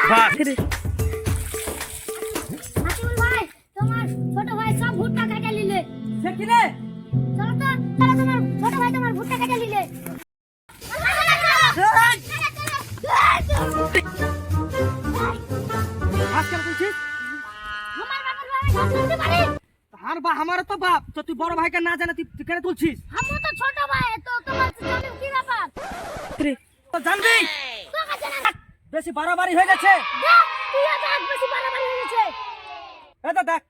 হাকিবুল ভাই তোমার ছোট ভাই সব ভুট্টা কেটে নিলে। সে কি রে? চলো তো, চলো তোমার ছোট ভাই তোমার ভুট্টা কেটে নিলে। আজকাল বলছিস আমার বাবার ভাই ঘাস তুলতে পারি। আমার তো বাপ, তো তুই বড় ভাইকে না জানা তুই কেন তুলছিস? আমি তো ছোট ভাই, তো তোমার জানো কি ব্যাপার? তো জানবি তোকে জানা বেশি বাড়াবাড়ি হয়ে গেছে। দেখ তুই আজ বেশি বাড়াবাড়ি হয়ে গেছে। এটা দেখ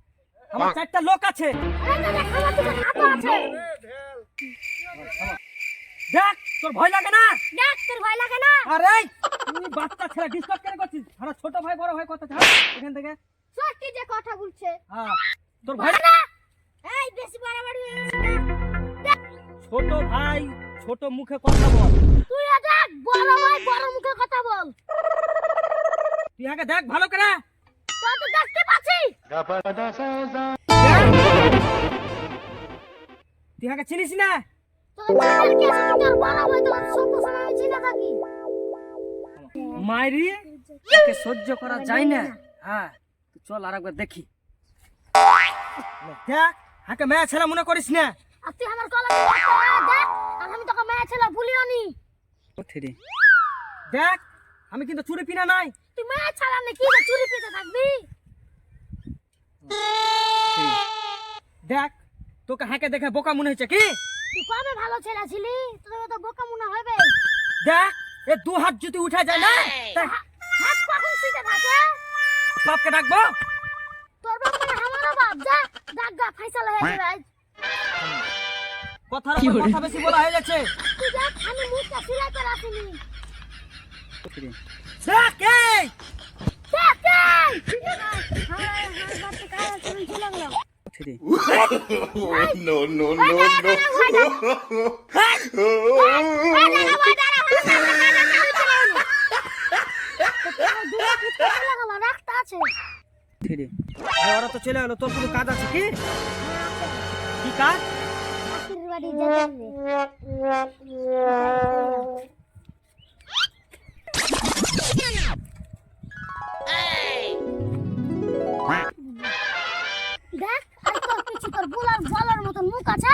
আমার চারটা লোক আছে। এই যে দেখ আমার দুটো হাত আছে। দেখ তোর ভয় লাগে না? দেখ তোর ভয় লাগে না? আরে তুই বাচ্চা ছেলে ডিস্টার্ব কেন করছিস? আরে ছোট ভাই বড় ভাই কথা ছাড় এখান থেকে। সত্যি যে কথা বলছে। হ্যাঁ তোর ভয় না এই বেশি বাড়াবাড়ি হয়ে গেছে না। দেখ ছোট ভাই ছোট মুখে কথা বল। তুই দেখ বড় ভাই বড় মুখে কথা বল। তুই আগে দেখ ভালো করে। তো তো দেখতে পাচ্ছি। তুই আগে চিনিস না? তো জানার কি আছে তোর বড় ভাই তোর সব সময় আমি চিনে থাকি। মাইরি একে সহ্য করা যায় না। হ্যাঁ তুই চল আরেকবার দেখি। দেখ হাকে মেয়ে ছেলে মনে করিস না। আর তুই আমার কলা দেখ আর আমি তোকে মেয়ে ছেলে ভুলিও নি। দেখ আমি কিন্তু চুরি পিনা নাই। তুই মেয়ে ছাড়া নাকি যে চুরি পেতে থাকবি? দেখ তোকে হাকে দেখে বোকা মনে হচ্ছে কি? তুই কবে ভালো ছেলে ছিলি? তোর তো বোকা মনে হবে। দেখ এ দু হাত যদি উঠা যায় না তাই হাত কখন সিটে থাকে? বাপকে ডাকবো। তোর বাপ মানে আমারও বাপ। যা দাগা ফাইসালা হয়ে যাবে আজ। কথার উপর কথা বেশি বলা হয়ে যাচ্ছে। তুই দেখ আমি মুখটা সিলাই করে আসিনি। দেখ এই দেখ হাই বাচ্চা কাজ চলে চলে গেল। No, no, no, রাখতে আছে। ওরা তো চলে গেলো। তোর কোনো কাজ আছে কি? কি কাজ? বাড়ি যেতে দেখ আর তোর পিছু তোর বুলার জলের মতন মুখ আছে।